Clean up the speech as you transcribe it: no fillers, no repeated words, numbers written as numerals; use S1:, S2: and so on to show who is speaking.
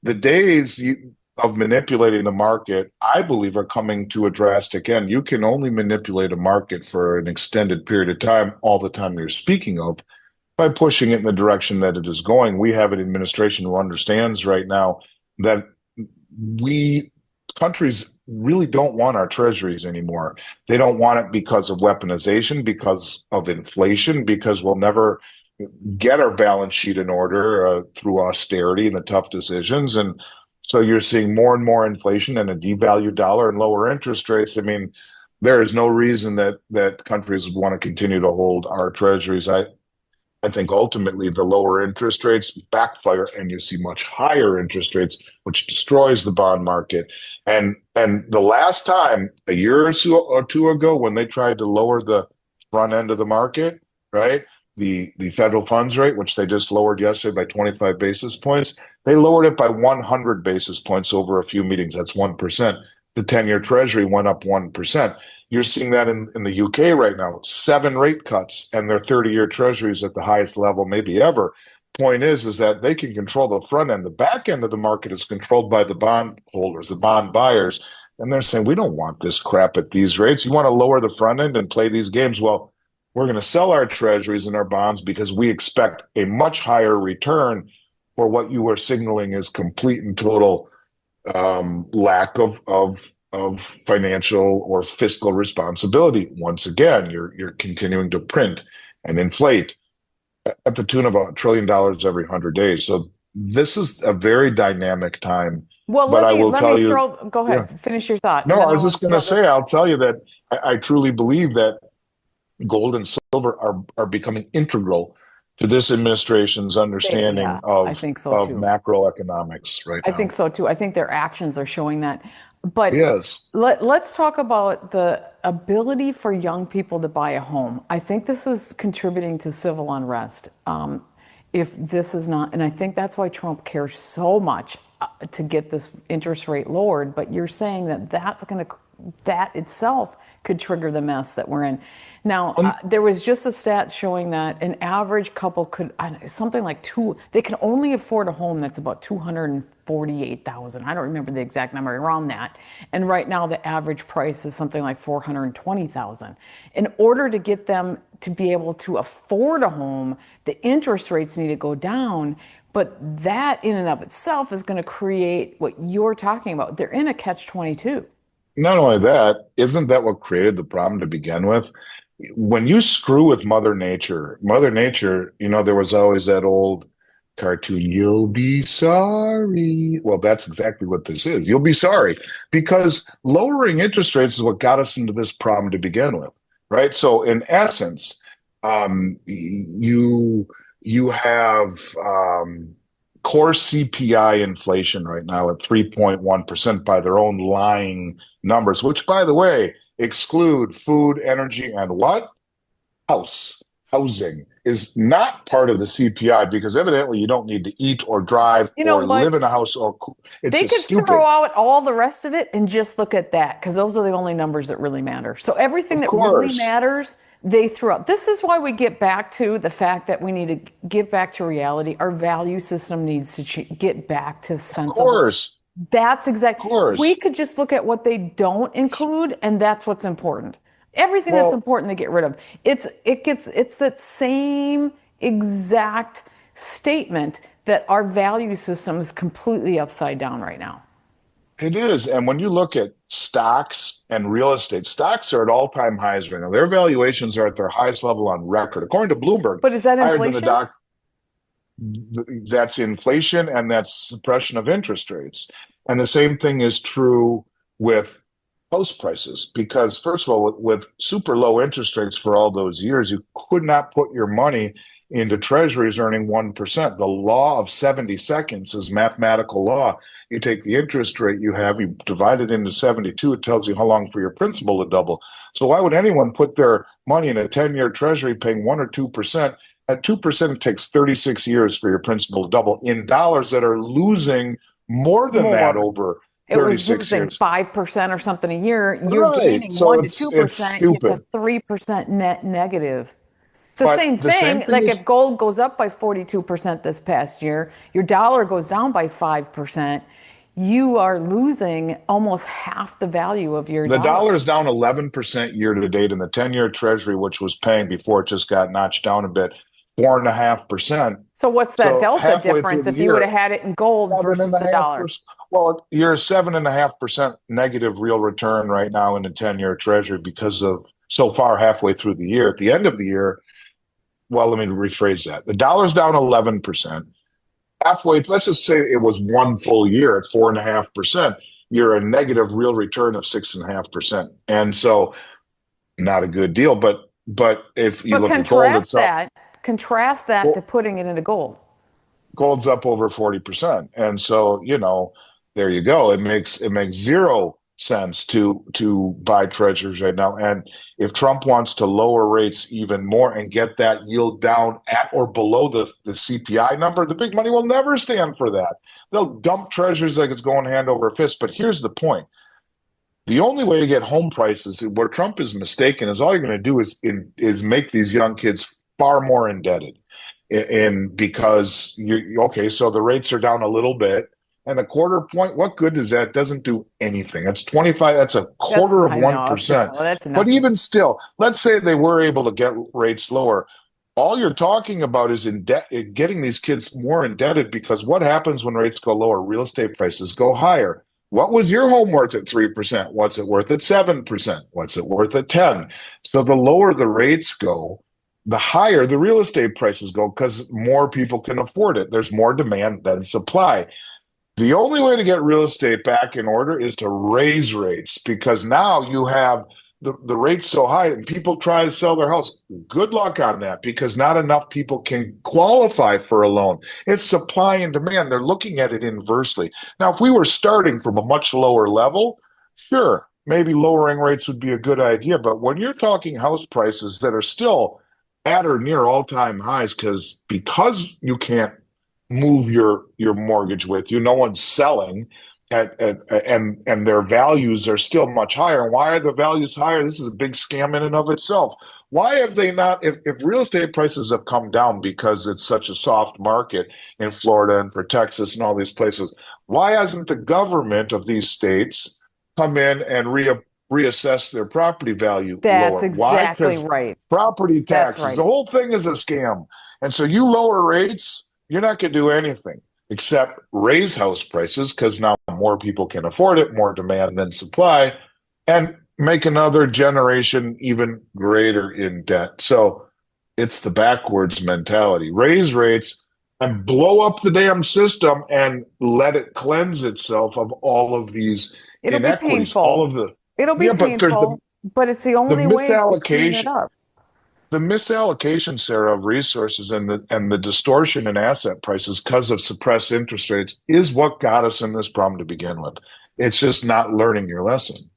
S1: the days of manipulating the market, I believe, are coming to a drastic end. You can only manipulate a market for an extended period of time, all the time you're speaking of, by pushing it in the direction that it is going. We have an administration who understands right now that we countries really don't want our treasuries anymore. They don't want it because of weaponization, because of inflation, because we'll never get our balance sheet in order through austerity and the tough decisions. And so you're seeing more and more inflation and a devalued dollar and lower interest rates. I mean, there is no reason that countries would want to continue to hold our treasuries. I think ultimately the lower interest rates backfire and you see much higher interest rates, which destroys the bond market. And the last time, a year or two ago, when they tried to lower the front end of the market, right? The federal funds rate, which they just lowered yesterday by 25 basis points, they lowered it by 100 basis points over a few meetings. That's 1%. The 10-year treasury went up 1%. You're seeing that in the UK right now, 7 rate cuts, and their 30-year treasuries at the highest level maybe ever. Point is that they can control the front end. The back end of the market is controlled by the bond holders, the bond buyers, and they're saying, we don't want this crap at these rates. You want to lower the front end and play these games? Well, we're going to sell our treasuries and our bonds because we expect a much higher return for what you are signaling is complete and total lack of financial or fiscal responsibility. Once again, you're continuing to print and inflate at the tune of $1 trillion every 100 days. So this is a very dynamic time.
S2: Well,
S1: but I will tell you,
S2: go ahead,
S1: yeah.
S2: finish your thought.
S1: No, I was just going to say, I'll tell you that I truly believe that gold and silver are becoming integral to this administration's understanding
S2: I think so
S1: of
S2: too.
S1: macroeconomics right now.
S2: I think so too. I think their actions are showing that. But
S1: yes,
S2: let's talk about the ability for young people to buy a home. I think this is contributing to civil unrest. If this is not, and I think that's why Trump cares so much to get this interest rate lowered. But you're saying that that itself could trigger the mess that we're in. Now, there was just a stat showing that an average couple could, something like they can only afford a home that's about $248,000. I don't remember the exact number, around that. And right now, the average price is something like $420,000. In order to get them to be able to afford a home, the interest rates need to go down. But that in and of itself is going to create what you're talking about. They're in a catch-22.
S1: not only that, isn't that what created the problem to begin with? When you screw with Mother Nature, there was always that old cartoon, you'll be sorry. Well, that's exactly what this is. You'll be sorry because lowering interest rates is what got us into this problem to begin with, right? So in essence, you have core CPI inflation right now at 3.1% by their own lying numbers, which, by the way, exclude food, energy, and what? Housing is not part of the CPI because evidently you don't need to eat or drive or live in a house.
S2: They could throw out all the rest of it and just look at that because those are the only numbers that really matter. So everything that really matters, they threw out. This is why we get back to the fact that we need to get back to reality. Our value system needs to get back to sensible.
S1: Of course.
S2: That's exactly. We could just look at what they don't include, and that's what's important. Everything that's important they get rid of. It's that same exact statement that our value system is completely upside down right now.
S1: It is. And when you look at stocks and real estate, stocks are at all-time highs right now. Their valuations are at their highest level on record, according to Bloomberg.
S2: But is that inflation?
S1: That's inflation and that's suppression of interest rates. And the same thing is true with house prices, because first of all, with super low interest rates for all those years, you could not put your money into treasuries earning 1%. The law of 70 seconds is mathematical law. You take the interest rate you have, you divide it into 72, it tells you how long for your principal to double. So why would anyone put their money in a 10-year treasury paying 1 or 2%? At 2%, it takes 36 years for your principal to double in dollars that are losing more than that over 36 years.
S2: 5% or something a year. You're gaining 1 to 2%. It's a 3% net negative. It's the
S1: But
S2: same
S1: the same
S2: thing.
S1: thing
S2: Like if
S1: is
S2: gold goes up by 42% this past year, your dollar goes down by 5%, you are losing almost half the value of your
S1: the
S2: dollar.
S1: dollar is down 11% year to date, and the 10-year Treasury, which was paying before it just got notched down a bit, 4.5%.
S2: So what's that
S1: So
S2: delta
S1: halfway through
S2: difference
S1: the
S2: if you would have
S1: year,
S2: had it in gold
S1: seven and
S2: versus
S1: a
S2: the
S1: half
S2: dollar?
S1: percent. Well, you're 7.5% negative real return right now in the 10-year Treasury because of so far halfway through the year. At the end of the year, well, let me rephrase that. The dollar's down 11%. Halfway, let's just say it was one full year at 4.5%. You're a negative real return of 6.5%. And so not a good deal. But if you
S2: But
S1: look at gold, it's up.
S2: contrast that to
S1: Well,
S2: putting it into gold.
S1: gold's up over 40%. And so, there you go. It makes zero sense to buy treasuries right now. And if Trump wants to lower rates even more and get that yield down at or below the CPI number, the big money will never stand for that. They'll dump treasuries like it's going hand over fist. But here's the point. The only way to get home prices, where Trump is mistaken, is all you're going to do is make these young kids far more indebted. And because okay, so the rates are down a little bit, and a quarter point, what good does that? Doesn't do anything. That's 25. That's a
S2: That's
S1: quarter of
S2: I
S1: one
S2: know.
S1: percent.
S2: No, that's
S1: But
S2: nothing.
S1: even still, let's say they were able to get rates lower. All you're talking about is in debt, getting these kids more indebted, because what happens when rates go lower? Real estate prices go higher. What was your home worth at 3%? What's it worth at 7%? What's it worth at 10? So the lower the rates go, the higher the real estate prices go because more people can afford it. There's more demand than supply. The only way to get real estate back in order is to raise rates, because now you have the rates so high and people try to sell their house. Good luck on that, because not enough people can qualify for a loan. It's supply and demand. They're looking at it inversely. Now, if we were starting from a much lower level, sure, maybe lowering rates would be a good idea. But when you're talking house prices that are still at or near all-time highs, because you can't move your mortgage with you. No one's selling, and their values are still much higher. And why are the values higher? This is a big scam in and of itself. Why have they not? If real estate prices have come down because it's such a soft market in Florida and for Texas and all these places, why hasn't the government of these states come in and reassess their property value
S2: That's
S1: lower? Why?
S2: exactly
S1: Because
S2: right.
S1: property
S2: That's
S1: taxes. The
S2: right.
S1: whole thing is a scam. And so you lower rates, you're not going to do anything except raise house prices, because now more people can afford it, more demand than supply, and make another generation even greater in debt. So it's the backwards mentality. Raise rates and blow up the damn system and let it cleanse itself of all of these
S2: It'll be
S1: inequities, all
S2: painful.
S1: of the,
S2: It'll be
S1: yeah, but there's
S2: painful, but it's the
S1: the
S2: only way to clean it
S1: misallocation
S2: up.
S1: the misallocation, Sarah, of resources and the distortion in asset prices because of suppressed interest rates is what got us in this problem to begin with. It's just not learning your lesson.